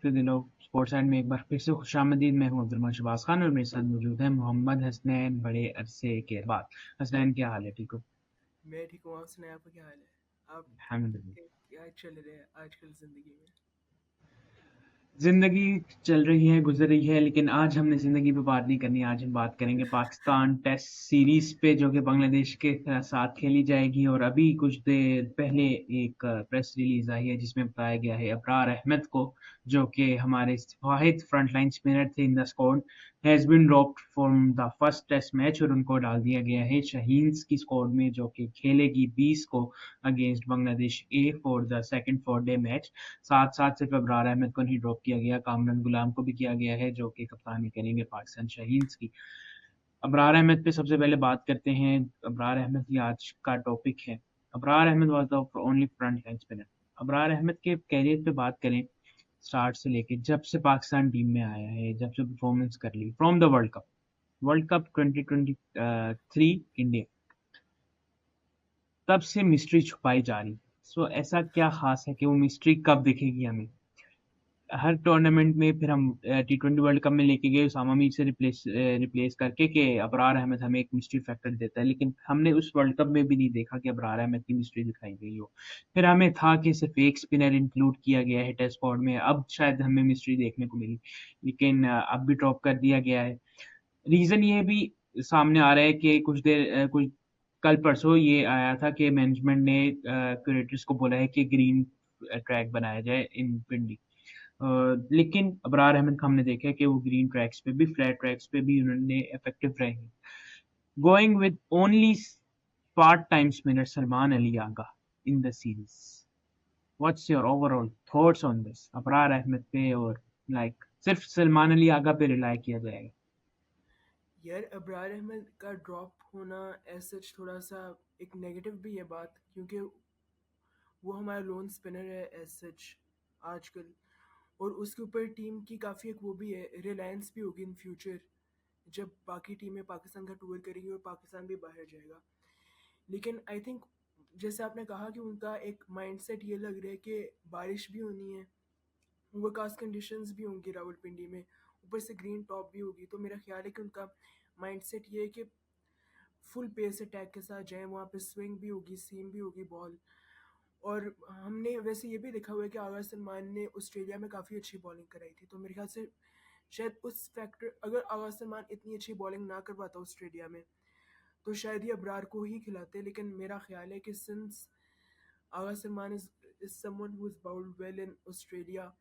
प्रिय दिलो sports and में एक बार फिर से खुशामदीद। मैं हूं अब्दुल शहबाज खान और मेरे साथ मौजूद है मोहम्मद हसनैन बड़े अरसे के बाद। हसनैन, क्या हाल है? ठीक हो? मैं ठीक हूँ। आप सुनाए, आपका क्या हाल है? आप अल्हम्दुलिल्लाह। क्या चल रहा है आजकल ज़िंदगी में? ज़िंदगी चल रही है, गुज़र रही है, लेकिन आज हमने ज़िंदगी पे बात नहीं करनी। आज हम बात करेंगे पाकिस्तान टेस्ट सीरीज़ पे, जो कि बांग्लादेश के साथ खेली जाएगी। और अभी कुछ देर पहले एक प्रेस रिलीज़ आई है जिसमें बताया गया है अबरार अहमद को, जो कि हमारे वाहिद फ्रंटलाइन स्पिनर थे in the squad, has been dropped from the first test match और उनको डाल दिया गया है शाहीन्स की स्क्वाड में, जो कि खेलेगी 20 को against Bangladesh A for the second 4 day match. साथ-साथ सिर्फ अबरार अहमद को नहीं ड्रॉप किया गया, कामरान गुलाम को भी किया गया है, जो कि कप्तानी करेंगे पाकिस्तान शाहीन्स की। अबरार अहमद पे सबसे पहले बात करते हैं। अबरार अहमद ही आज का टॉपिक है। Abrar Ahmed was the only front line spinner. Abrar Ahmed के कैरियर पे बात करें, स्टार्ट से लेके जब से पाकिस्तान टीम में आया है, जब से परफॉर्मेंस कर ली from the world cup 2023 India, तब से मिस्ट्री छुपाई जा रही। सो ऐसा क्या खास है कि वो मिस्ट्री कब दिखेगी हमें? हर टूर्नामेंट में फिर हम टी20 वर्ल्ड कप में लेके गए उसामा मीर से रिप्लेस करके कि अबरार अहमद हमें एक मिस्ट्री फैक्टर देता है, लेकिन हमने उस वर्ल्ड कप में भी नहीं देखा कि अबरार अहमद की मिस्ट्री दिखाई गई हो। फिर हमें था कि सिर्फ एक स्पिनर इंक्लूड किया गया है टेस्ट स्क्वाड में, अब शायद हमें मिस्ट्री देखने को मिली, लेकिन अब भी ड्रॉप कर दिया गया है। रीजन ये भी सामने आ रहा है कि कुछ कल परसों ये आया था कि मैनेजमेंट ने क्रिएटर्स को बोला है कि ग्रीन ट्रैक बनाया जाए इन पिंडी। लेकिन अबरार अहमद का हमने देखा है कि वो ग्रीन ट्रैक्स पे भी, फ्लैट ट्रैक्स पे भी उन्होंने इफेक्टिव रहे हैं। Going with only part time spinner Salman Ali Agha in the series, what's your overall thoughts on this Abrar Ahmed पे? और सिर्फ सलमान अली आगा पे रिलाई किया जाएगा? यार, अबरार अहमद का ड्रॉप होना एज सच थोड़ा सा एक नेगेटिव भी है बात, क्योंकि वो हमारा लोन स्पिनर है एज सच आजकल। और उसके ऊपर टीम की काफ़ी एक वो भी है, रिलायंस भी होगी इन फ्यूचर जब बाकी टीमें पाकिस्तान का टूर करेंगी और पाकिस्तान भी बाहर जाएगा। लेकिन आई थिंक जैसे आपने कहा कि उनका एक माइंडसेट ये लग रहा है कि बारिश भी होनी है, ओवरकास्ट कंडीशंस भी होंगी रावलपिंडी में, ऊपर से ग्रीन टॉप भी होगी, तो मेरा ख्याल है कि उनका माइंडसेट ये है कि फुल पेस अटैक के साथ जाएं। वहाँ पे स्विंग भी होगी, सीम भी होगी बॉल। और हमने वैसे ये भी देखा हुआ है कि आगार सलमान ने ऑस्ट्रेलिया में काफ़ी अच्छी बॉलिंग कराई थी, तो मेरे ख्याल से शायद उस फैक्टर, अगर आगार सलमान इतनी अच्छी बॉलिंग ना करवाता ऑस्ट्रेलिया में, तो शायद ये अबरार को ही खिलाते। लेकिन मेरा ख्याल है कि सिंस आगार Salman is someone who is bowled well in Australia,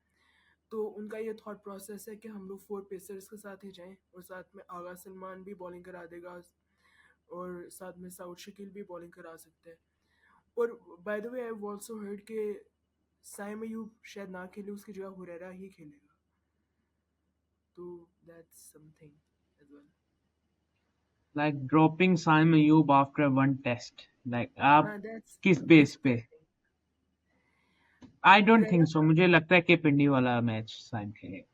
तो उनका ये थॉट प्रोसेस है कि हम लोग फोर पेसर्स के साथ ही जाएं, और साथ में आगा सलमान भी बॉलिंग करा देगा, और साथ में साउथ शकील भी बॉलिंग करा सकते हैं। और by the way I have also heard कि साइम अयूब शायद ना खेले, उसकी जगह हुरैरा ही खेलेगा, तो that's something as well. Like dropping Saim Ayub after one test, आप हाँ, दैट्स किस बेस पे? Disappointing. I don't Hurairah think so, का मुझे लगता है कि पिंडी वाला मैच साइम खेलेगा।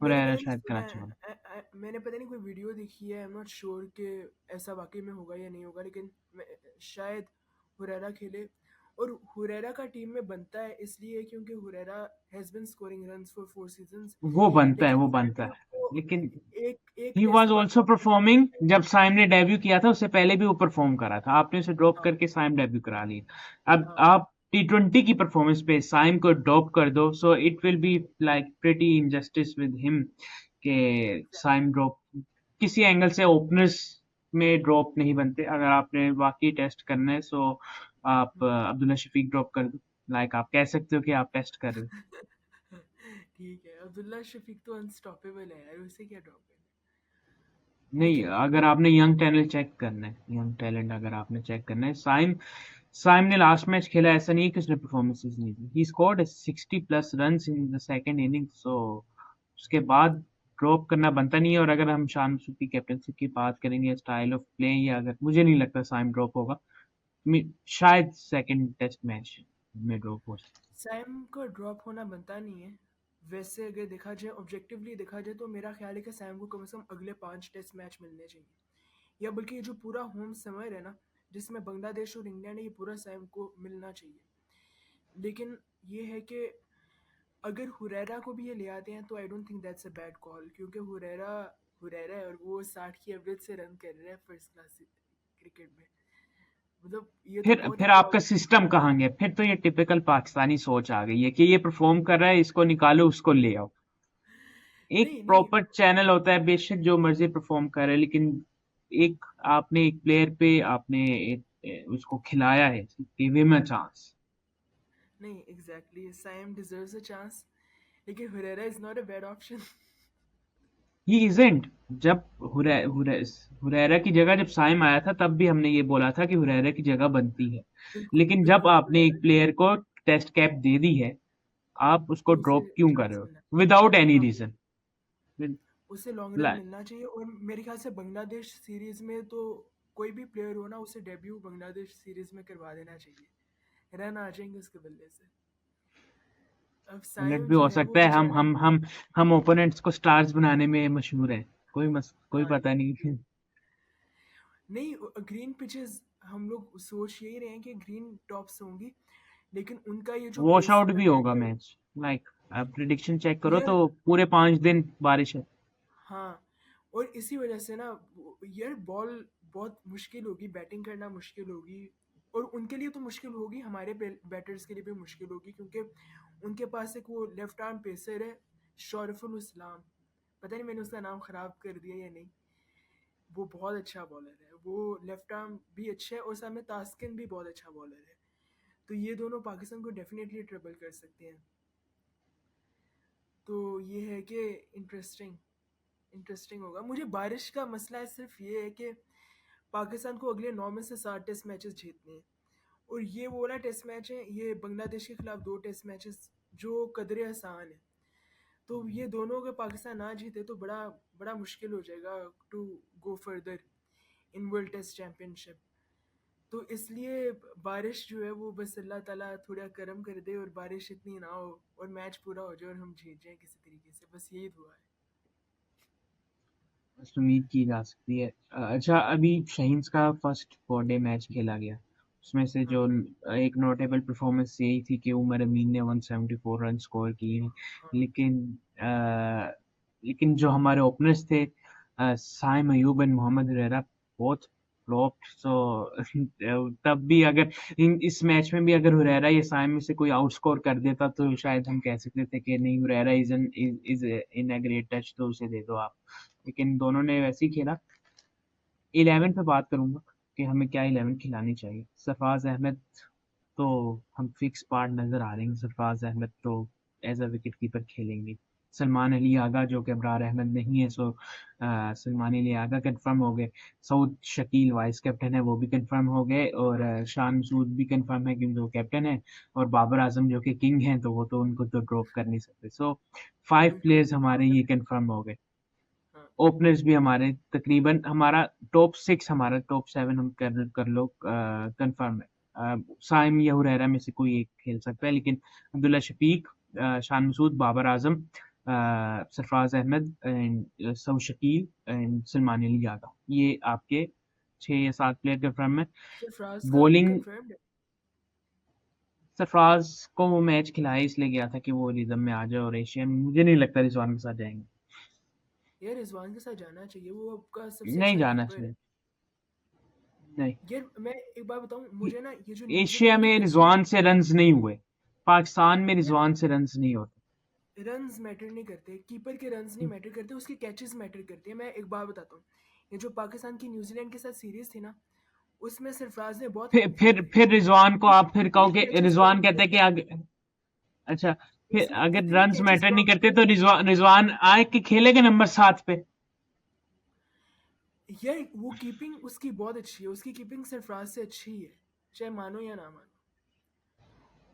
मैंने हुरैरा पता नहीं शायद सुना कराची वाला। है, मैंने पता नहीं कोई वीडियो देखी है, आई एम नॉट श्योर कि ऐसा वाकई में होगा या नहीं होगा, लेकिन शायद हुरैरा खेले। और हुरैरा का टीम में बनता है इसलिए क्योंकि Hurairah has been scoring runs for 4 seasons. वो बनता है, लेकिन वो साइम बनता अयूब है, को लेकिन एक एक ही टेस्ट वाज के बाद आल्सो ड्रॉप परफॉर्मिंग। करना चाहिए। जब साइम ने डेब्यू किया था उससे पहले भी वो परफॉर्म करा था, आपने उसे ड्रॉप हाँ, करके साइम डेब्यू करा लिया। अब हाँ, आप टी20 की परफॉर्मेंस पे साइम को ड्रॉप कर दो, so it will be like pretty injustice with him के एग्जैक्टली। साइम ड्रॉप किसी एंगल से ओपनर्स में ड्रॉप नहीं बनते। अगर आपने वाकई टेस्ट करना है, सो आप अब्दुल्ला शफीक ड्रॉप कर दो। आप कह सकते हो कि आप टेस्ट कर रहे हो। ठीक है, अब्दुल्ला शफीक तो अनस्टॉपेबल है यार, उसे क्या ड्रॉप करना है? नहीं, लेकिन अगर आपने यंग टैलेंट चेक करना है, यंग टैलेंट अगर आपने चेक करना है, साइम साइम ने लास्ट मैच खेला, ऐसा नहीं है कि उसने परफॉर्मेंसेस नहीं दी। He scored 60+ runs in the second inning, so उसके बाद ड्रॉप करना बनता नहीं है। और अगर हम शान की कैप्टनसी की बात करेंगे, स्टाइल ऑफ प्ले, या अगर मुझे नहीं लगता साइम ड्रॉप होगा। शायद सेकंड टेस्ट मैच में ड्रॉप हो सकता सैम का ड्रॉप होना बनता नहीं है। वैसे अगर देखा जाए, ऑब्जेक्टिवली देखा जाए, तो मेरा ख्याल है कि सैम को कम से कम अगले 5 टेस्ट मैच मिलने चाहिए, या बल्कि ये जो पूरा होम समर है ना, जिसमें बांग्लादेश और इंडिया ने, ये पूरा सैम को मिलना चाहिए। लेकिन ये है कि अगर हुरैरा को भी ये ले आते हैं तो I don't think that's a bad call, क्योंकि हुरैरा हुरैरा है और वो 60 की एवरेज से रन कर रहा है फर्स्ट क्लास क्रिकेट में। मतलब ये तो बहुत ही फिर आपका प्राउड। सिस्टम कहाँ गया? फिर तो ये टिपिकल पाकिस्तानी सोच आ गई है कि ये परफॉर्म कर रहा है, इसको निकालो, उसको ले आओ। एक नहीं नहीं, प्रॉपर चैनल होता है, बेशक जो मर्जी परफॉर्म करे, लेकिन एक आपने एक प्लेयर पे आपने उसको खिलाया है, गिव हिम अ चांस। नहीं exactly, Saim deserves a chance, लेकिन Hurairah is not a bad option. He isn't. जब हुरैरा की जगह जब साइम आया था तब भी हमने ये बोला था कि हुरैरा की जगह बनती है। बिल्कुल लेकिन जब बिल्कुल, आपने हुरैरा एक प्लेयर को टेस्ट कैप दे दी है, आप उसको तो उसे ड्रॉप क्यों कर चांस रहे हो मिलना विदाउट एनी चाहिए। हाँ, रीजन? उसे लॉन्ग रन मिलना चाहिए। और मेरे ख्याल से बांग्लादेश सीरीज में तो कोई भी प्लेयर हो ना, उसे डेब्यू बांग्लादेश सीरीज में करवा देना चाहिए, रन आ जाएंगे उसके बल्ले से। अब उलट साइम भी जो हो है वो सकता है। हम बेचारा, हम हम हम ओपोनेंट्स को स्टार्स बनाने में मशहूर हैं। कोई हाँ पता ये नहीं। नहीं, ग्रीन पिचेस हम लोग सोच यही रहे हैं कि ग्रीन टॉप्स होंगी, लेकिन उनका ये जो वॉश आउट भी बेसमेंट होगा है मैच। लाइक आप प्रिडिक्शन चेक करो यार। तो पूरे 5 दिन बारिश है। हाँ, और इसी वजह से ना यार बॉल बहुत मुश्किल होगी, बैटिंग करना मुश्किल होगी। और उनके लिए तो मुश्किल होगी, हमारे बैटर्स के लिए भी मुश्किल होगी, क्योंकि उनके पास एक वो लेफ्ट आर्म पेसर है, शौरफुल इस्लाम। पता नहीं मैंने उसका नाम खराब कर दिया या नहीं। वो बहुत अच्छा बॉलर है, वो लेफ्ट आर्म भी अच्छा है, और सामने तास्किन भी बहुत अच्छा बॉलर है। तो ये दोनों पाकिस्तान को डेफिनेटली ट्रबल कर सकते हैं। तो ये है कि इंटरेस्टिंग इंटरेस्टिंग होगा। मुझे बारिश का मसला है सिर्फ ये है कि पाकिस्तान को अगले 9 में से 7 टेस्ट मैचेस जीतने हैं। और ये वो वाला टेस्ट मैच है, ये बांग्लादेश के खिलाफ 2 टेस्ट मैचेस जो कदरे आसान है। तो ये दोनों अगर पाकिस्तान ना जीते तो बड़ा बड़ा मुश्किल हो जाएगा to go further in world test championship. तो इसलिए बारिश जो है वो बस अल्लाह ताला थोड़ा करम कर दे और बारिश इतनी ना हो और मैच पूरा हो जाए और हम जीत जाएं किसी तरीके से, बस यही दुआ है। बस उम्मीद की जा सकती है। अच्छा, अभी शाहीन्स का फर्स्ट वनडे मैच खेला गया। उसमें से जो हाँ एक नोटेबल परफॉर्मेंस यही थी कि उमर अमीन ने 174 रन स्कोर किए हैं। हाँ। लेकिन लेकिन जो हमारे ओपनर्स थे, साइम अयूब एंड मोहम्मद हुरैरा, बहुत फ्लॉप। सो तब भी अगर इस मैच में भी अगर हुरैरा या साइम में से कोई आउटस्कोर कर देता तो शायद हम कह सकते थे कि नहीं, Hurairah is in a great touch, तो उसे दे दो आप। लेकिन दोनों ने वैसे ही खेला। 11 पे बात करूंगा कि हमें क्या 11 खिलानी चाहिए। सरफराज अहमद तो हम फिक्स पार्ट नजर आ रहे हैं। सरफराज अहमद तो एज अ विकेट कीपर खेलेंगे। सलमान अली आगा जो कि अबरार अहमद नहीं है, सो सलमान अली आगा कंफर्म हो गए। सऊद शकील वाइस कैप्टन है, वो भी कंफर्म हो गए। और शान मसूद भी कंफर्म है क्योंकि वो कैप्टन है। और बाबर आजम जो कि किंग हैं, तो वो तो उनको तो ड्रॉप कर नहीं सकते। सो 5 बिल्कुल प्लेयर्स हमारे ये कंफर्म हो गए। हाँ। ओपनर्स भी हमारे तकरीबन, हमारा टॉप 6, हमारा टॉप 7 हम कर लो कंफर्म है। साइम या हुरैरा में से कोई एक खेल सकता है, लेकिन अब्दुल्ला शफीक, शान मसूद, बाबर आजम, सरफराज अहमद एंड सऊ शकील एंड सलमान अली यादव, ये आपके 6 या 7 प्लेयर कंफर्म है। सरफराज का भी बॉलिंग, कंफर्म्ड है। सरफराज को वो मैच खिलाया इसलिए गया था कि वो रिदम में आ जाए, और एशियन मुझे नहीं लगता रिजवान के साथ जाएंगे। यार रिजवान के साथ जाना चाहिए, वो आपका सबसे नहीं अच्छा जाना कीपर है। चाहिए। नहीं, यार मैं एक बात बताऊं, मुझे ना ये जो एशिया न्यूजीलैंड की में पिच है, रिजवान से रन्स नहीं हुए। पाकिस्तान में यार रिजवान से रन्स नहीं होते। रन्स मैटर नहीं करते, कीपर के रन्स नहीं मैटर करते, उसके कैचेस मैटर करते हैं। मैं एक बात बताता हूँ, ये जो पाकिस्तान की न्यूजीलैंड के साथ सीरीज थी ना, उसमें सरफराज ने बहुत फिर हेल्प की फिर थी। फिर रिजवान को आप उसने फिर इतने कहोगे, कैचेस ड्रॉप रिजवान कहते किए हैं कि थे, आगे। अच्छा, फिर उसने अगर इतने रन्स कैचेस मैटर नहीं ड्रॉप करते किए तो थे। रिजवान आए कि खेलेगा नंबर 7 पे। यार वो कीपिंग उसकी बहुत अच्छी है, उसकी कीपिंग सरफराज से अच्छी है, चाहे मानो या ना मानो।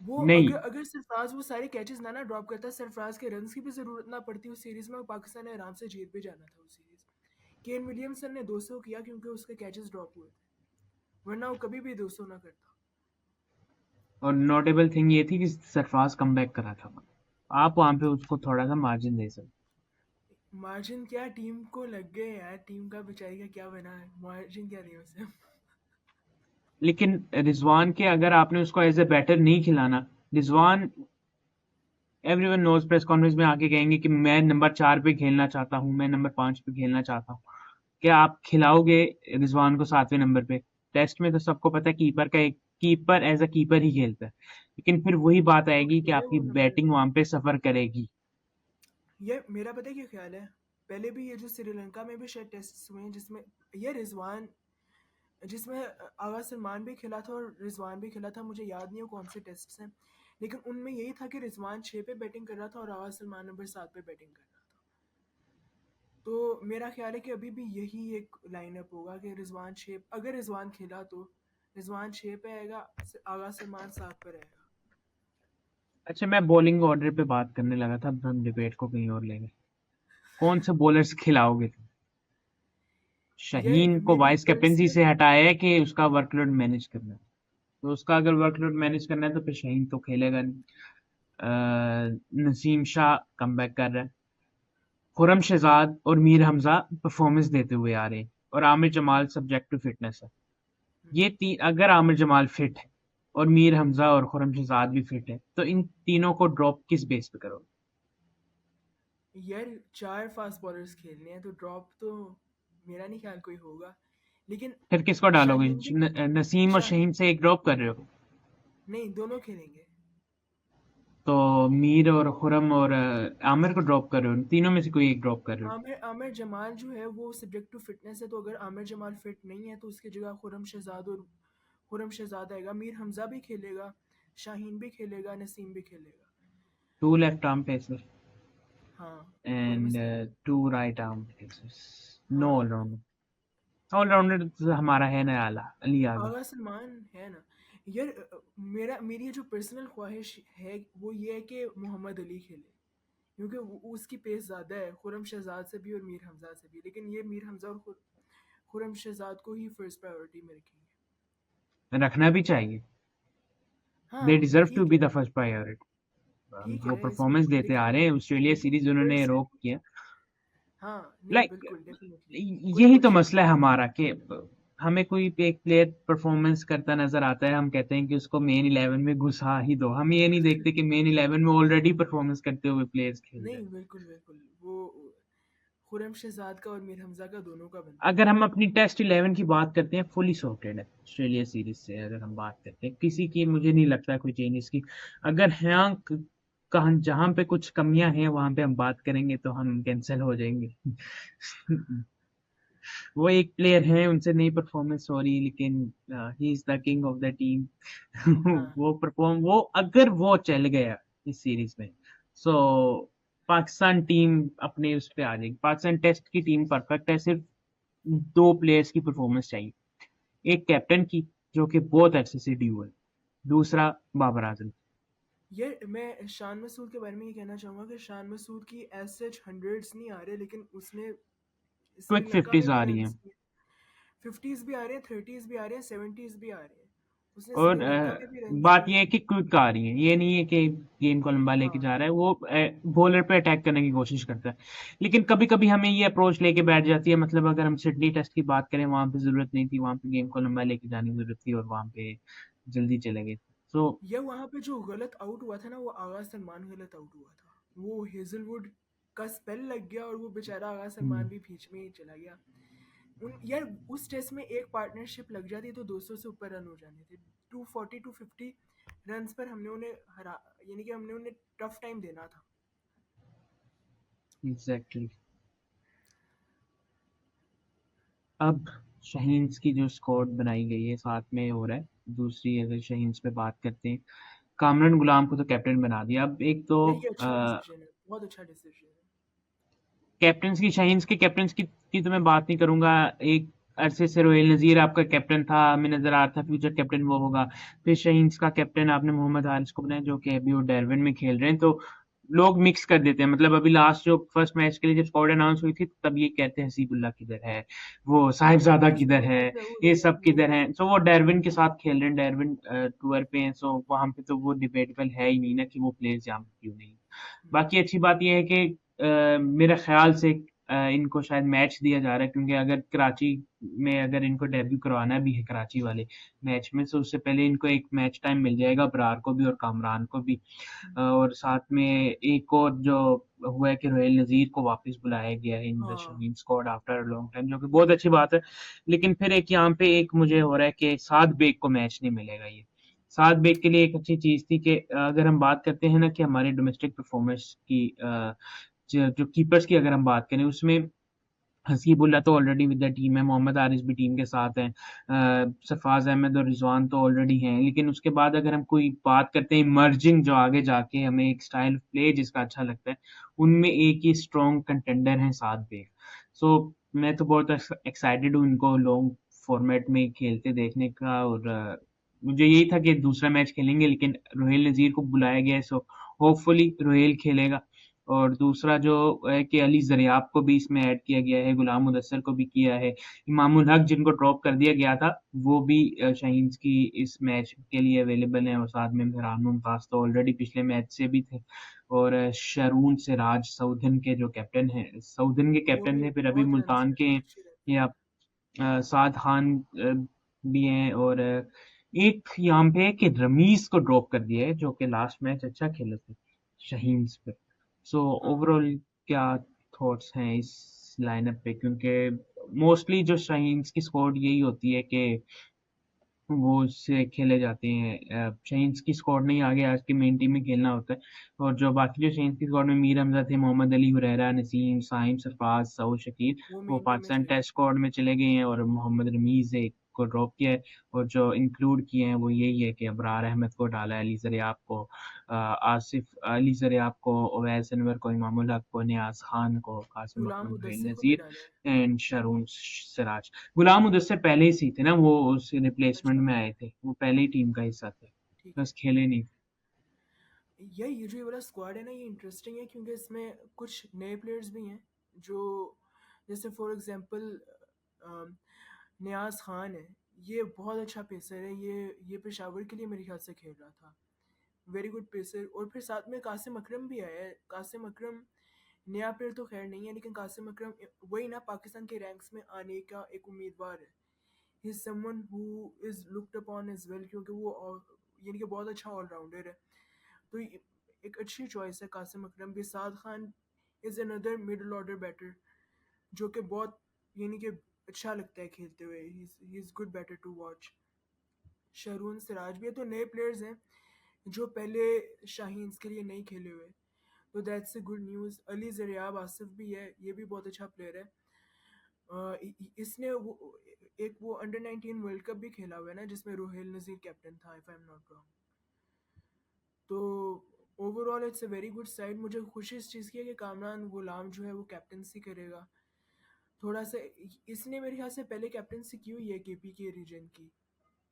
वो नहीं, अगर अगर सरफराज वो सारे कैचेस ना ना ड्रॉप करता, सरफराज के रन्स की भी जरूरत ना पड़ती उस सीरीज में, पाकिस्तान ने आराम से जीत भी जाना था उस सीरीज। केन विलियमसन ने 200 किया क्योंकि उसके कैचेस ड्रॉप हुए थे, वरना वो कभी भी 200 ना करता। और नोटेबल थिंग ये थी कि सरफराज कमबैक करा था। आप वहां पे उसको थोड़ा सा मार्जिन दे सकते। मार्जिन क्या, टीम को लग गए यार, टीम का बेचारी का क्या बना है, मार्जिन क्या दिया उसे। लेकिन रिजवान के अगर आपने उसको एज ए बैटर नहीं खिलाना, Rizwan everyone knows press conference में आके कहेंगे कि मैं नंबर 4 पे खेलना चाहता हूँ, मैं नंबर 5 पे खेलना चाहता हूँ। क्या आप खिलाओगे रिजवान को 7वें नंबर पे? टेस्ट में तो सबको पता है कीपर का एक कीपर एज अ कीपर ही खेलता है, लेकिन फिर वही बात आएगी कि ये आपकी वो नंबर बैटिंग वहां पे सफर करेगी। ये मेरा पता है क्या ख्याल है। पहले भी ये जो श्रीलंका में भी शायद टेस्ट हुए हैं जिसमें ये रिजवान जिसमें आगा सलमान भी खेला था और रिजवान भी खेला था, मुझे याद नहीं है कौन से टेस्ट हैं, लेकिन उनमें यही था कि रिजवान 6 पे बैटिंग कर रहा था और आगा सलमान नंबर 7 पे बैटिंग कर रहा था। तो मेरा ख्याल है कि अभी भी यही एक लाइनअप होगा कि रिजवान 6, अगर रिजवान खेला तो रिजवान 6 पे आएगा, आगा सलमान 7 पे रहेगा। अच्छा, मैं बॉलिंग ऑर्डर पे बात करने लगा था, अब हम डिबेट को कहीं और ले गए। कौन से बॉलर्स खिलाओगे तुम? ये शाहीन को मेरी वाइस कैप्टनसी पर्सनल से हटाया है कि उसका वर्कलोड मैनेज करना है? तो उसका अगर वर्कलोड मैनेज करना है तो फिर शाहीन तो खेलेगा नहीं। नसीम शाह कमबैक कर रहा है, खुरम शहजाद और मीर हमजा परफॉर्मेंस देते हुए आ रहे हैं, और Aamir Jamal subject to fitness है। ये तीन, अगर आमिर जमाल फिट है और मीर हमजा और खुरम शहजाद भी फिट है, तो इन तीनों को ड्रॉप किस बेस पे करोगे? यार 4 फास्ट बॉलर्स खेलने हैं तो ड्रॉप तो मेरा नहीं ख्याल कोई होगा, लेकिन फिर किसको डालोगे? शाहीन भी नसीम और शाह शहीन से एक ड्रॉप कर रहे हो? नहीं, दोनों खेलेंगे। तो मीर और खुरम और आमिर को ड्रॉप कर रहे हो, तीनों में से कोई एक ड्रॉप कर रहे हो? आमिर आमिर जमाल जो है वो सब्जेक्ट टू फिटनेस है, तो अगर आमिर जमाल फिट नहीं है तो उसकी जगह खुरम शहजाद आएगा, मीर हमजा भी खेलेगा, शाहीन भी खेलेगा, नसीम भी खेलेगा। टू लेफ्ट आर्म पेसर हाँ, दोनों में एंड से एक। Two right arm pacers. No हाँ, ऑलराउंडर। ऑलराउंडर तो हमारा है ना, आला अली आगा। आगा सलमान है ना। यार मेरी जो पर्सनल ख्वाहिश है वो ये है कि मोहम्मद अली खेले, क्योंकि उसकी पेस ज़्यादा है खुरम शहजाद से भी और मीर हमजा से भी, लेकिन ये मीर हमजा और खुरम शहजाद को ही फर्स्ट प्रायोरिटी में रखेंगे। रखना भी चाहिए। दे हाँ डिजर्व टू ठीक बी है, द फर्स्ट प्रायोरिटी। ठीक वो है इस परफॉर्मेंस देते आ लेकिन रहे हैं, ऑस्ट्रेलिया लेकिन सीरीज उन्होंने पर्सन रोक किया। हाँ नहीं लाइक, बिल्कुल डेफिनेटली कोई यही तो क्वेश्चन मसला नहीं है है। हमारा कि हमें कोई एक प्लेयर परफॉर्मेंस करता नजर आता है, हम कहते हैं कि उसको मेन 11 में घुसा ही दो। हम ये नहीं देखते कि मेन 11 में ऑलरेडी परफॉर्मेंस करते हुए प्लेयर्स खेल रहे नहीं हैं। बिल्कुल बिल्कुल वो खुरम शहजाद का और मीर हमजा का दोनों का बनता है। अगर हम अपनी टेस्ट 11 की बात करते हैं, फुली सॉर्टेड है ऑस्ट्रेलिया सीरीज से। अगर हम बात करते हैं किसी की, हाँ मुझे नहीं लगता कोई चेंजेस की। अगर हाँ, कहाँ जहाँ पे कुछ कमियां हैं वहां पे हम बात करेंगे तो हम कैंसिल हो जाएंगे। वो एक प्लेयर हैं, उनसे नहीं परफॉर्मेंस हो रही, लेकिन he is the king of the team. हाँ वो अगर वो चल गया इस सीरीज में, सो पाकिस्तान टीम अपने उस पे आ जाएगी। पाकिस्तान टेस्ट की टीम परफेक्ट है, सिर्फ दो प्लेयर्स की परफॉर्मेंस चाहिए। एक कैप्टन की, जो कि बहुत अच्छे से ड्यू है। दूसरा बाबर आजम। ये मैं शान मसूद के बारे में ये कहना चाहूँगा कि शान मसूद की एज सच हंड्रेड्स नहीं आ रहे, लेकिन उसने क्विक श्रीलंका में फिफ्टीज भी आ रही हैं। रन्स किए। 50s भी आ रहे हैं, 30s भी आ रहे हैं, 70s भी आ रहे हैं, उसने और श्रीलंका में भी रन्स बात किए। यह है कि क्विक आ रही है, ये नहीं है कि गेम को लंबा लेके हाँ जा रहा है। वो बॉलर पे अटैक करने की कोशिश करता है, लेकिन कभी कभी हमें ये अप्रोच लेके बैठ जाती है। मतलब अगर हम सिडनी टेस्ट की बात करें, वहां पे जरूरत नहीं थी, वहां पे गेम को लंबा लेके जाने की जरूरत थी, और वहां पे जल्दी चले गए। सो या वहाँ पे जो गलत आउट हुआ था ना, वो आगाज सलमान गलत आउट हुआ था। वो हेजलवुड का स्पेल लग गया और वो बेचारा आगाज सलमान भी बीच में ही चला गया। यार उस टेस्ट में एक पार्टनरशिप लग जाती तो 200 से ऊपर रन हो जाने थे। 240 250 रन्स पर हमने उन्हें हरा, यानी कि हमने उन्हें टफ टाइम देना था। एग्जैक्टली। अब शाहीन्स की जो स्क्वाड बनाई गई है, साथ में हो रहा है। दूसरी, अगर शाहीन्स पे बात करते हैं, कामरान गुलाम को तो कैप्टन बना दिया। अब एक तो यही अच्छा डिसीजन है, बहुत अच्छा डिसीजन है। कैप्टन की, शाहीन्स के कैप्टन की तो मैं बात नहीं करूंगा। एक अरसे से रोहिल नजीर आपका कैप्टन था, हमें नजर आ रहा था फ्यूचर कैप्टन वो होगा। फिर शाहीन्स का कैप्टन आपने मोहम्मद हारिस को बनाया, जो कि अभी वो डेरविन में खेल रहे हैं। तो लोग मिक्स कर देते हैं। मतलब अभी लास्ट जो फर्स्ट मैच के लिए जब स्क्वाड अनाउंस हुई थी, तब ये कहते हैं हसीबुल्ला किधर है, वो साहिबजादा हाँ किधर है, स्कॉटलैंड है ये सब वो किधर है। सो वो डेरविन के साथ खेल रहे हैं, डेरविन टूर पे हैं। सो वहां पे तो वो डिबेटेबल है ही नहीं ना कि वो प्लेयर्स यहाँ पे क्यों नहीं। हम्म, बाकी अच्छी बात यह है कि मेरे ख्याल से इनको शायद मैच दिया जा रहा है, क्योंकि अगर कराची में अगर इनको डेब्यू करवाना भी है कराची वाले मैच में, तो उससे पहले इनको एक मैच टाइम मिल जाएगा, अबरार को भी और कामरान को भी। और साथ में एक और जो हुआ है कि रोहिल नज़ीर को वापस बुलाया गया है इन द हाँ। Shaheen squad after long time, जो कि बहुत अच्छी बात है। लेकिन फिर एक यहाँ पे एक मुझे हो रहा है कि साद बेग को मैच नहीं मिलेगा ये। साद बेग के लिए एक अच्छी चीज थी कि अगर हम बात करते हैं ना कि हमारे डोमेस्टिक परफॉर्मेंस की जो कीपर्स की अगर हम बात करें, उसमें हसीबुल्ला तो ऑलरेडी विद द टीम है, मोहम्मद आरिस भी टीम के साथ हैं, सरफराज अहमद और रिजवान तो ऑलरेडी हैं। लेकिन उसके बाद अगर हम कोई बात करते हैं इमर्जिंग, जो आगे जाके हमें एक स्टाइल प्ले जिसका अच्छा लगता है, उनमें एक ही स्ट्रॉन्ग कंटेंडर है साद बेग। सो मैं तो बहुत एक्साइटेड हूँ इनको लॉन्ग फॉर्मेट में खेलते देखने का। और मुझे यही था कि दूसरा मैच खेलेंगे, लेकिन रोहेल नज़ीर को बुलाया गया है, सो होपफुली रोहेल खेलेगा। और दूसरा जो है कि अली ज़रियाब को भी इसमें ऐड किया गया है, गुलाम मुदस्सर को भी किया है, इमामुल हक जिनको ड्रॉप कर दिया गया था वो भी शाहीन्स की इस मैच के लिए अवेलेबल हैं। और साथ में फरहान मुमताज तो ऑलरेडी पिछले मैच से भी थे। और शरून सिराज साउदर्न के जो कैप्टन हैं, साउदर्न के वो कैप्टन भी थे, फिर अभी बहुत रन मुल्तान के हैं, अच्छी रहती है। या साद खान भी हैं। और एक यहाँ पे है कि रमीज को ड्रॉप कर दिया है, जो कि लास्ट मैच अच्छा खेले थे शाहीन्स पे। सो हाँ। ओवरऑल क्या थॉट्स हैं इस लाइनअप पे, क्योंकि मोस्टली जो शाहीन्स की स्क्वाड यही होती है कि वो उससे खेले जाते हैं, शाहीन्स की स्क्वाड नहीं, आगे आज की मेन टीम में खेलना होता है। और जो बाकी जो शाहीन्स की स्क्वाड में मीर हमजा थे, मोहम्मद अली हुरैरा, नसीम, साइम, सरफराज, सऊद, शकील, वो वो मेन टीम में पाकिस्तान खेलते टेस्ट स्क्वाड में चले गए हैं। और मोहम्मद रमीज एक को ड्रॉप किया है। और जो इंक्लूड किए हैं वो यही है कि अबरार अहमद को डाला है, अली ज़रियाब को, आसिफ अली ज़रियाब को, ओवैस अनवर को, इमामुल हक को, नियाज खान को, कासिम गुलाम अकरम, रोहिल मुदस्सिर को भी नज़ीर डाला है। And Sharone Siraj. गुलाम मुदस्सिर पहले ही सी थे ना, वो उस रिप्लेसमेंट अच्छा। में आए थे, वो पहले ही टीम का हिस्सा थे, ठीक है। बस खेले नहीं। ये जो ये वाला स्क्वाड है ना, ये इंटरेस्टिंग है क्योंकि इसमें कुछ नए प्लेयर्स भी हैं जो, जैसे फॉर एग्जांपल नियाज खान है। ये बहुत अच्छा पेसर है। ये पेशावर के लिए मेरे ख्याल से खेल रहा था। Very good pacer. और फिर साथ में कासिम अकरम भी आया है। कासिम अकरम नया प्लेयर तो खैर नहीं है, लेकिन कासिम अकरम वही ना, पाकिस्तान के रैंक्स में आने का एक उम्मीदवार है। He is someone who is looked upon as well, क्योंकि वो यानी कि बहुत अच्छा ऑलराउंडर है। तो एक अच्छी चॉइस है कासिम अकरम भी। Saad Khan is another middle order batter जो कि बहुत यानी कि अच्छा लगता है खेलते हुए। He is good batter to watch. Sharoon Siraj भी है। तो नए प्लेयर्स हैं जो पहले शाहीन्स के लिए नहीं खेले हुए, तो that's a good news. Ali Zaryab Asif भी है, ये भी बहुत अच्छा प्लेयर है। इसने वो एक वो अंडर 19 वर्ल्ड कप भी खेला हुआ है ना, जिसमें रोहेल नज़ीर कैप्टन था, if I am not wrong. तो overall it's a very good side. मुझे खुशी इस चीज़ की है कि कामरान गुलाम जो है वो कैप्टनसी करेगा। थोड़ा सा इसने मेरे ख्याल से पहले कैप्टनसी की हुई है केपी के रीजन की,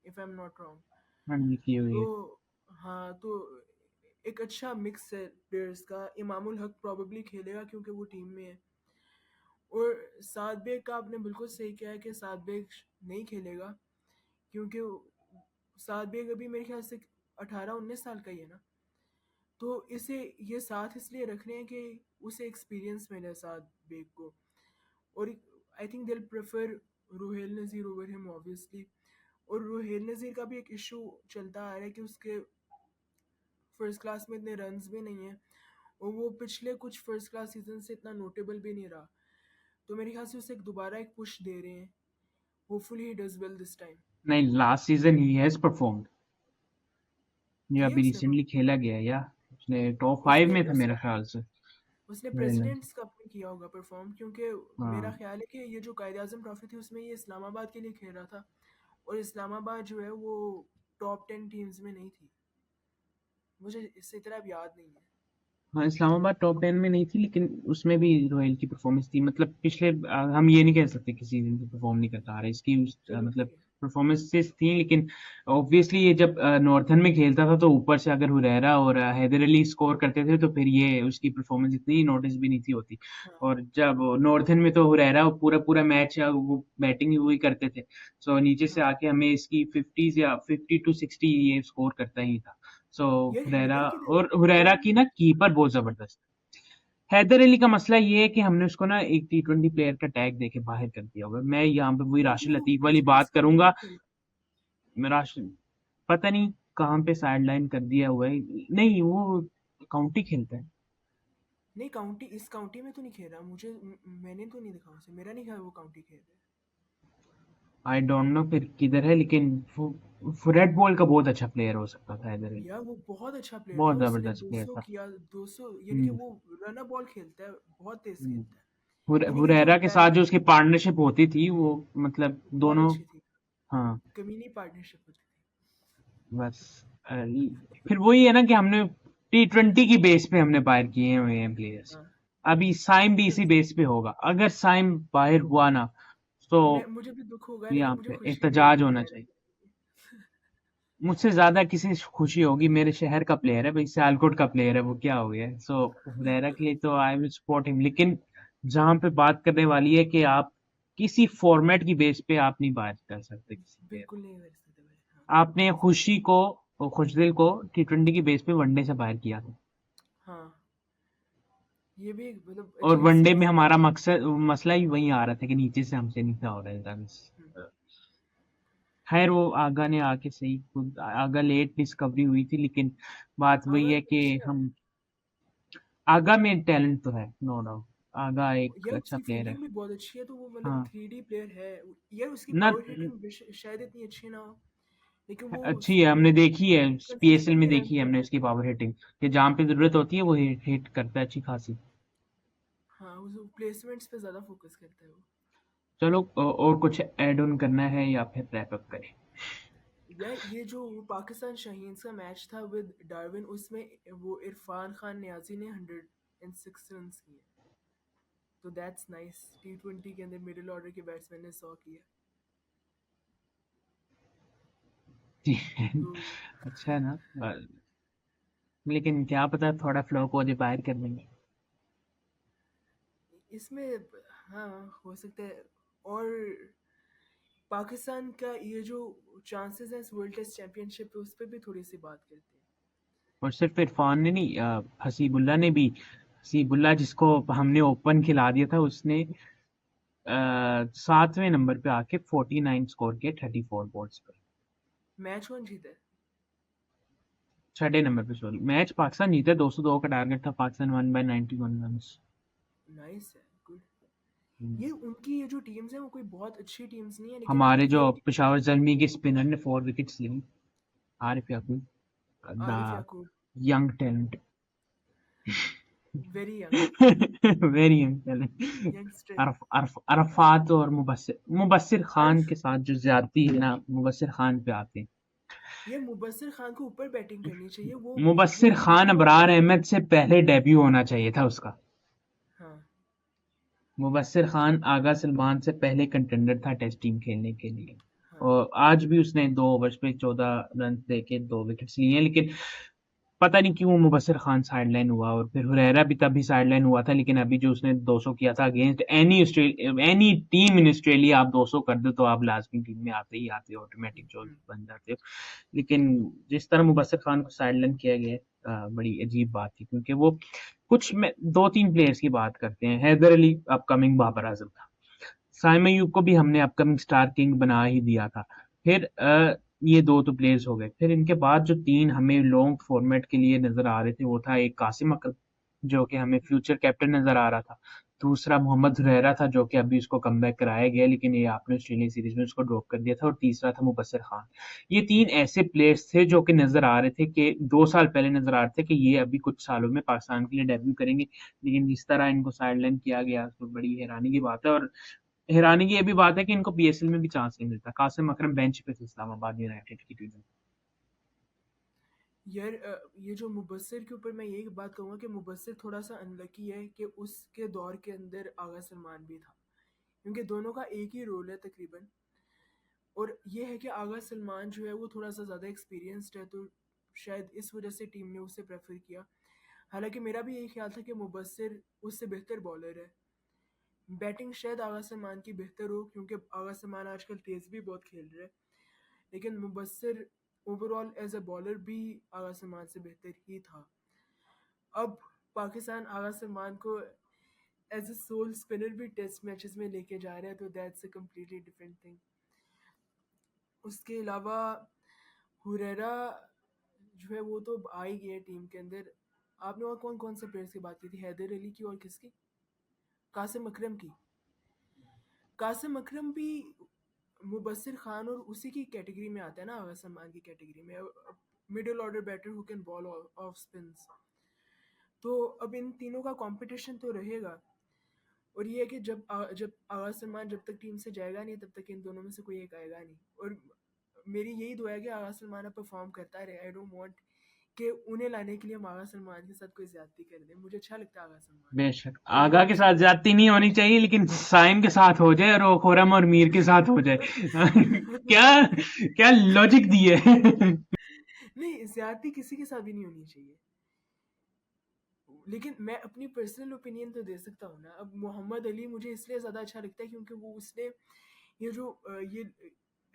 if I am not wrong. हाँ जी, की हुई तो है। हाँ, तो एक अच्छा मिक्स है प्लेयर्स का। इमामुल हक प्रॉबेबली खेलेगा क्योंकि वो टीम में है। और साद बेग का आपने बिल्कुल सही किया है कि साद बेग नहीं खेलेगा, क्योंकि साद बेग अभी मेरे ख्याल से 18-19 साल का ही है ना। तो इसे ये साथ इसलिए रख रहे हैं कि उसे एक्सपीरियंस मिले साथ बेग को। और आई थिंक दिल प्रेफर रोहेल नज़ीर ओवर हिम ऑब्वियसली। और रोहेल नज़ीर का भी एक इशू चलता आ रहा है कि उसके फर्स्ट क्लास में इतने रन्स भी नहीं है, और वो पिछले कुछ फर्स्ट क्लास सीजन से इतना नोटेबल भी नहीं रहा। तो मेरे ख्याल से उसे दोबारा एक पुश दे रहे हैं। Hopefully he does well this time. नहीं, last season he has performed, ये किए अभी उसने रिसेंटली खेला गया है, या उसने टॉप फाइव उसने में था उस मेरे ख्याल से। उसने हाँ। प्रेसिडेंट्स कप में किया होगा परफॉर्म, क्योंकि मेरा ख्याल है कि ये जो कायद आजम ट्रॉफी थी उसमें ये इस्लामाबाद के लिए खेल रहा था, और इस्लामाबाद जो है वो टॉप 10 टीम्स में नहीं थी। मुझे इससे इतना अब याद नहीं है। हाँ, इस्लामाबाद टॉप 10 में नहीं थी, लेकिन उसमें भी रोहिल की परफॉर्मेंस थी। मतलब पिछले हम ये नहीं कह सकते किसी सीजन से परफॉर्म नहीं करता आ रहा है, इसकी चलो मतलब ठीक है। परफॉर्मेंसेस थी। लेकिन ऑब्वियसली ये जब नॉर्थन में खेलता था, तो ऊपर से अगर हुरैरा और हैदर अली स्कोर करते थे, तो फिर ये उसकी परफॉर्मेंस इतनी नोटिस भी नहीं थी होती। हाँ। और जब नॉर्थन में तो हुरैरा पूरा पूरा मैच वो बैटिंग ही वही करते थे, सो नीचे से हाँ आके हमें इसकी 50 या 50 to 60 ये स्कोर करता ही था। सो यार हुरैरा, हैदर किधर और हैदर हुरैरा भी। की ना कीपर बहुत जबरदस्त हैदर अली का मसला ये है कि हमने उसको ना एक T20 प्लेयर का टैग देके बाहर कर दिया होगा। मैं यहाँ पे वही लेकिन राशिद वो लतीफ वाली पिछले बात स्कॉट में करूंगा। भी खेला। मैं राशिद पता नहीं कहाँ पे साइड लाइन कर दिया हुआ है। नहीं, वो काउंटी खेलता है। नहीं, काउंटी इस काउंटी में तो नहीं खेल रहा, मैंने तो नहीं देखा उसे, मेरा नहीं ख्याल वो काउंटी खेल रहा है। आई डोंट नो फिर किधर है, लेकिन रेड बॉल का बहुत अच्छा प्लेयर हो सकता था हैदर अली। यार वो बहुत अच्छा प्लेयर था, बहुत उसने जबरदस्त प्लेयर 200 था। किया, 200 यानी कि हम्म, वो रनर बॉल खेलता है, बहुत तेज हम्म। खेलता है, यानी कि जो हुरैरा के साथ जो टैलेंट उसकी पार्टनरशिप होती थी वो मतलब बहुत दोनों। अच्छी थी, हाँ, कमीनी पार्टनरशिप होती थी। बस फिर वही है ना कि हमने T20 की बेस पे हमने बाहर किए हुए हैं प्लेयर्स। हाँ, अभी साइम भी इसी बेस पे होगा। अगर साइम बाहर हुआ ना तो मुझे भी दुख होगा, लेकिन यहाँ मुझे पे खुशी भी एहतजाज होगी होना खैर। चाहिए। मुझसे ज्यादा किसी से खुशी होगी, मेरे शहर का प्लेयर है भाई, सियालकोट का प्लेयर है, वो क्या हो गया। सो हुरैरा के लिए तो आई विल सपोर्ट हिम, लेकिन जहां पे बात करने वाली है कि आप किसी फॉर्मेट की बेस पे आप नहीं बात कर सकते किसी प्लेयर बिल्कुल को। नहीं कर सकते भाई, हाँ। आपने खुशी को, खुशदिल को T20 की बेस पे वनडे से बाहर किया था। हाँ, ये भी एक मतलब और अजीब सी वनडे में बात है। हमारा मकसद मसला ही वही आ रहा था कि नीचे से हमसे नीचा हो रहा था बस। हम्म, खैर वो आगा ने आके सही, खुद आगा लेट डिस्कवरी हुई थी, लेकिन बात वही आगा है कि अच्छा है। हम आगा में टैलेंट तो है, नो डाउट। आगा एक यार अच्छा उसकी प्लेयर है। फील्डिंग भी बहुत अच्छी है, तो वो मतलब हाँ, 3D प्लेयर है। यार उसकी न पावर हिटिंग शायद इतनी अच्छी ना हो, लेकिन वो अच्छी है, हमने देखी है। PSL में कंसिस्टेंटली रन देखी है हमने करता है। उसकी पावर हिटिंग, कि जहाँ पे जरूरत होती है वो हिट करता है अच्छी खासी। हाँ, वो प्लेसमेंट्स पे ज़्यादा फोकस करता है वो। चलो और कुछ ऐड ऑन करना है या फिर रैप अप करें? यार ये जो पाकिस्तान शाहीन्स का मैच था विद डार्विन, उसमें वो इरफान खान नियाजी ने 106 रन किए, तो दैट्स नाइस। T20 के अंदर मिडिल ऑर्डर के बैट्समैन ने 100 किया, तो अच्छा है ना। लेकिन क्या पता थोड़ा फ्लो को बाहर कर देंगे। इसमें हाँ हो सकता है। और पाकिस्तान का ये जो चांसेस हैं इस वर्ल्ड टेस्ट चैंपियनशिप पे, उस पर भी थोड़ी सी बात करते हैं। और सिर्फ इरफान ने नहीं, हसीबुल्ला ने भी। हसीबुल्ला जिसको हमने ओपन खिला दिया था, उसने 7वें नंबर पे आके 49 स्कोर किए 34 बॉल्स पर। मैच कौन जीता है? 6 नंबर पे, सॉरी, मैच पाकिस्तान जीता। 202 का टारगेट था, Pakistan one by 91 run. Nice है, गुड। ये उनकी ये जो टीम्स हैं वो कोई बहुत अच्छी टीम्स नहीं है, लेकिन हमारे जो ये पेशावर जलमी के स्पिनर ने 4 विकेट्स ली। Arif Yaqoob, Arif the Yaqoob young talent. Very young, very young talent. Youngster. Arafat और मुबस्सिर मुबस्सिर खान के साथ जो ज्यादती है ना, मुबस्सिर खान पे आते हैं। ये मुबस्सिर खान को ऊपर बैटिंग करनी चाहिए, वो मुबस्सिर खान मिडिल अबरार ऑर्डर। अहमद से पहले डेब्यू होना चाहिए था उसका। हाँ, मुबस्सिर खान आगा सलमान से पहले कंटेंडर था टेस्ट टीम खेलने के लिए। हाँ। और आज भी उसने 2 ओवर्स पे 14 रन देके 2 विकेट्स लिए हैं, लेकिन पता नहीं क्यों मुबस्सिर खान साइडलाइन हुआ। और फिर हुरैरा भी तभी साइडलाइन हुआ था, लेकिन अभी जो उसने 200 किया था against any team in Australia, आप 200 कर दो तो आप लाजमी टीम में आते ही आते हो, ऑटोमेटिक जो हम्म, बन जाते हो। लेकिन जिस तरह मुबस्सिर खान को साइडलाइन किया गया है, बड़ी अजीब बात थी, क्योंकि वो कुछ में 2-3 प्लेयर्स की बात करते हैं। हैदर अली अपकमिंग बाबर आजम था। साइम अयूब को भी हमने अपकमिंग स्टार किंग बना ही दिया था। फिर ये दो तो प्लेयर्स हो गए। फिर इनके बाद जो तीन हमें लॉन्ग फॉर्मेट के लिए नजर आ रहे थे, वो था एक कासिम अकरम, जो कि हमें फ्यूचर कैप्टन नजर आ रहा था। दूसरा मोहम्मद हुरैरा था, जो कि अभी उसको कमबैक कराया गया, लेकिन ये आपने ऑस्ट्रेलियन सीरीज में उसको ड्रॉप कर दिया था। और तीसरा था मुबस्सिर खान। ये तीन ऐसे प्लेयर्स थे जो कि नजर आ रहे थे, कि 2 साल पहले नजर आ रहे थे कि ये अभी कुछ सालों में पाकिस्तान के लिए डेब्यू करेंगे। लेकिन जिस तरह इनको साइडलाइन किया गया तो बड़ी हैरानी की बात है। और हैरानी की ये भी बात है कि इनको PSL में भी चांस नहीं मिलता। कासिम अकरम बेंच पे थे इस्लामाबाद यूनाइटेड की टीम में। यार ये जो मुबस्सिर के ऊपर मैं यही बात कहूँगा कि मुबस्सिर थोड़ा सा अनलकी है कि उसके दौर के अंदर आगा सलमान भी था, क्योंकि दोनों का एक ही रोल है तकरीबन। और ये है कि आगा सलमान जो है वो थोड़ा सा ज़्यादा एक्सपीरियंस्ड है, तो शायद इस वजह से टीम ने उसे प्रेफर किया। हालांकि मेरा भी यही ख्याल था कि मुबस्सिर उससे बेहतर बॉलर है। बैटिंग शायद आगा सलमान की बेहतर हो, क्योंकि आगा सलमान आजकल तेज़ भी बहुत खेल रहा है, लेकिन Mubasir overall as a bowler भी आगा सलमान से बेहतर ही था। अब पाकिस्तान आगा सलमान को एज अ सोल स्पिनर भी टेस्ट मैचेस में लेके जा रहा है, तो that's a completely different thing. उसके अलावा हुरेरा जो है वो तो आ ही गया टीम के अंदर। आपने और कौन कौन से प्लेयर्स की बात की थी? हैदर अली की और किसकी? कासिम अकरम की। कासिम अकरम भी मुबस्सिर खान और उसी की कैटेगरी में आता है ना, आगा सलमान की कैटेगरी में, middle order batter who can bowl off spins. तो अब इन तीनों का कंपटीशन तो रहेगा। और ये है कि जब आगा सलमान जब तक टीम से जाएगा नहीं तब तक इन दोनों में से कोई एक आएगा नहीं। और मेरी यही दुआ है कि आगा सलमान अब परफॉर्म करता रहे। आई डोंट वांट कि उन्हें लाने के लिए हम आगा सलमान के साथ कोई ज्यादती कर दें। मुझे अच्छा लगता है आगा सलमान, बेशक और वो आगा के साथ जाती नहीं होनी चाहिए, लेकिन साइम के साथ हो जाए और वो खुरम और मीर के साथ हो जाए। क्या क्या लॉजिक दी है। नहीं, ज्यादती किसी के साथ भी नहीं होनी चाहिए। लेकिन मैं अपनी पर्सनल ओपिनियन तो दे सकता हूँ ना। अब मोहम्मद अली मुझे इसलिए ज़्यादा अच्छा लगता है क्योंकि वो उसने ये जो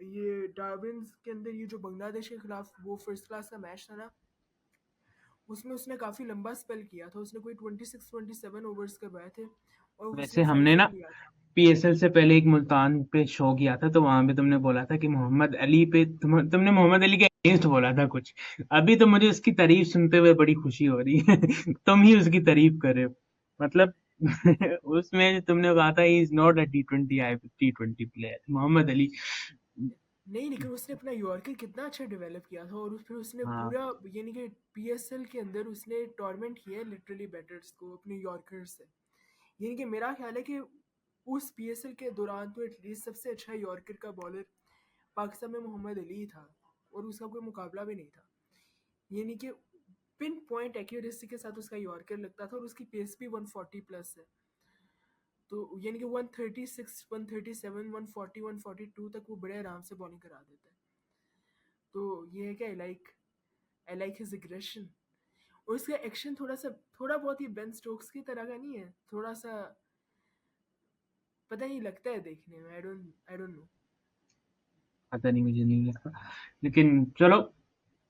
ये डार्विन्स के अंदर ये जो बांग्लादेश के खिलाफ वो फर्स्ट क्लास का मैच था ना, उसमें उसने काफ़ी लंबा स्पेल किया था। उसने कोई 26-27 ओवर्स करवाए थे और वैसे उसने हमने ना 5 लिया था। पीएसएल से पहले एक मुल्तान पे शो किया था, तो वहां पे तुमने बोला था कि मोहम्मद अली पे तुमने मोहम्मद अली के अगेंस्ट बोला था कुछ। अभी तो मुझे उसकी तारीफ सुनते हुए बड़ी खुशी हो रही है। तुम ही उसकी तारीफ कर रहे हो, मतलब। उसमें तुमने कहा था ही इज नॉट अ टी20 आई टी20 प्लेयर मोहम्मद अली। नहीं, लेकिन उसने अपना यॉर्कर कितना अच्छा डेवलप किया था। और फिर उसने हाँ, पूरा यानी कि पीएसएल के अंदर उसने टॉर्मेंट किया है लिटरली बैटर्स को अपने यॉर्कर से। यानी कि मेरा ख्याल है कि उस पीएसएल के दौरान तो एटलीस्ट सबसे अच्छा यॉर्कर का बॉलर पाकिस्तान में मोहम्मद अली ही था, और उसका कोई मुकाबला भी नहीं था। यानी कि पिन पॉइंट एक्यूरेसी के साथ उसका यॉर्कर लगता था, और उसकी पेस भी 140 प्लस है। तो यानी कि 136, 137, 140, 142 तक वो बड़े आराम से बॉलिंग करा देता है। तो ये है कि आई लाइक हिज एग्रेशन। और उसका एक्शन थोड़ा बहुत ही बेन स्टोक्स की तरह का नहीं है, थोड़ा सा पता नहीं लगता है देखने में। I don't know. पता नहीं, मुझे नहीं लगता। लेकिन चलो,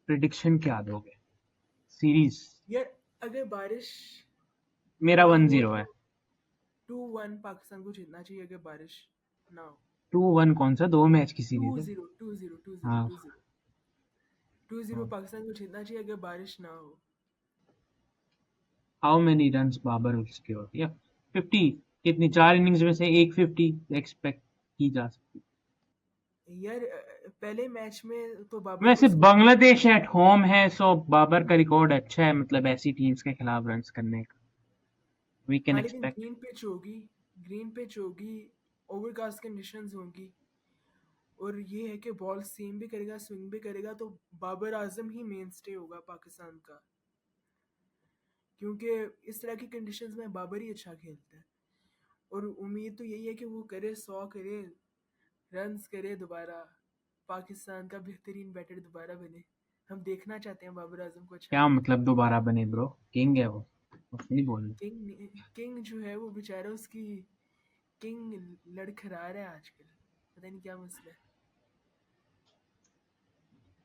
प्रिडिक्शन क्या दोगे सीरीज? यार अगर बारिश मेरा ना वन हो जीरो तो है। 2-1 पाकिस्तान को जीतना चाहिए अगर बारिश ना हो। 2-1 कौन सा, 2 मैच की टू सीरीज है? Zero two zero two zero हाँ। टू जीरो 2-0 पाकिस्तान को जीतना चाहिए अगर बारिश ना हो। How many runs Babar will score? या 50? कितनी, 4 इनिंग्स में से एक 50 एक्सपेक्ट की जा सकती यार पहले मैच में तो है? बाबर को वैसे स्पिन करना बांग्लादेश चाहिए। एट होम है, सो बाबर का रिकॉर्ड अच्छा है, मतलब ऐसी टीम्स के खिलाफ रन्स करने का वी कैन हाँ, लेकिन एक्सपेक्ट। ग्रीन पिच होगी, ओवरकास्ट कंडीशंस होंगी, और ये है कि बॉल सीम भी करेगा, स्विंग भी करेगा, तो बाबर आजम ही मेन स्टे होगा पाकिस्तान का। क्योंकि इस तरह की कंडीशंस में बाबर ही अच्छा खेलता है। और उम्मीद तो यही है कि वो करे 100 करे, रन्स करे दोबारा, पाकिस्तान का बेहतरीन बैटर दोबारा बने। हम देखना चाहते हैं बाबर आजम को अच्छा क्या खेलते मतलब हुए। दोबारा बने ब्रो? किंग है वो, कुछ नहीं बोलना। किंग जो है वो बेचारा, उसकी किंग लड़खड़ा रहा है आजकल, पता नहीं क्या मसला है।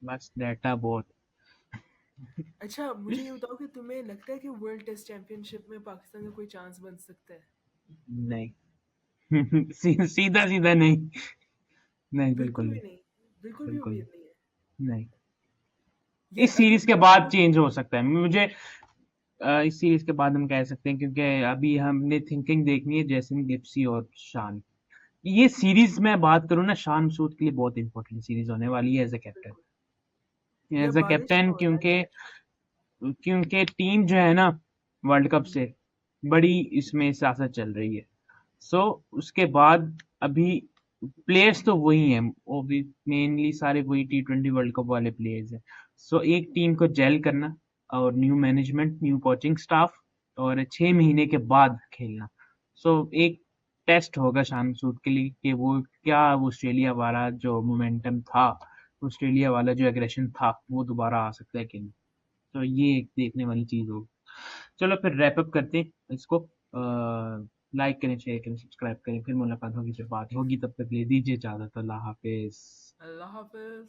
बस डाटा बहुत। अच्छा, मुझे ये बताओ कि तुम्हें लगता है कि वर्ल्ड टेस्ट चैंपियनशिप में पाकिस्तान का कोई चांस बन सकता है? नहीं। सीधा सीधा नहीं। नहीं, बिल्कुल बिल्कुल भी नहीं। नहीं, बिल्कुल भी बिल्कुल उम्मीद नहीं है। नहीं। यार इस अगर सीरीज के बाद चेंज हो सकता है मुझे। इस सीरीज के बाद हम कह सकते हैं, क्योंकि अभी हमने थिंकिंग देखनी है जैसन गिप्सी और शान। ये सीरीज मैं बात करूँ ना, शान सूद के लिए बहुत इंपॉर्टेंट सीरीज होने वाली है बिल्कुल, या एज अ बारिश ना कैप्टन, हो यार क्योंकि मैच। क्योंकि टीम जो है ना, वर्ल्ड कप से बड़ी इसमें सियासत चल रही है। सो उसके बाद अभी प्लेयर्स तो वही हैं, वो भी मेनली सारे वही टी20 वर्ल्ड कप वाले प्लेयर्स हैं। सो एक टीम को जेल करना, और new management, new coaching staff, और 6 महीने के बाद खेलना। सो एक टेस्ट होगा शान सूद के लिए कि वो क्या, वो ऑस्ट्रेलिया वाला जो मोमेंटम था, ऑस्ट्रेलिया वाला जो एग्रेशन था, वो दोबारा आ सकता है कि नहीं। तो ये एक देखने वाली चीज होगी। चलो फिर रैप अप करते हैं इसको। लाइक करें, शेयर करें, सब्सक्राइब करें, फिर मुलाकात होगी, फिर बात होगी। तब तक ले दीजिए इजाजत। अल्लाह हाफिज। अल्लाह हाफिज।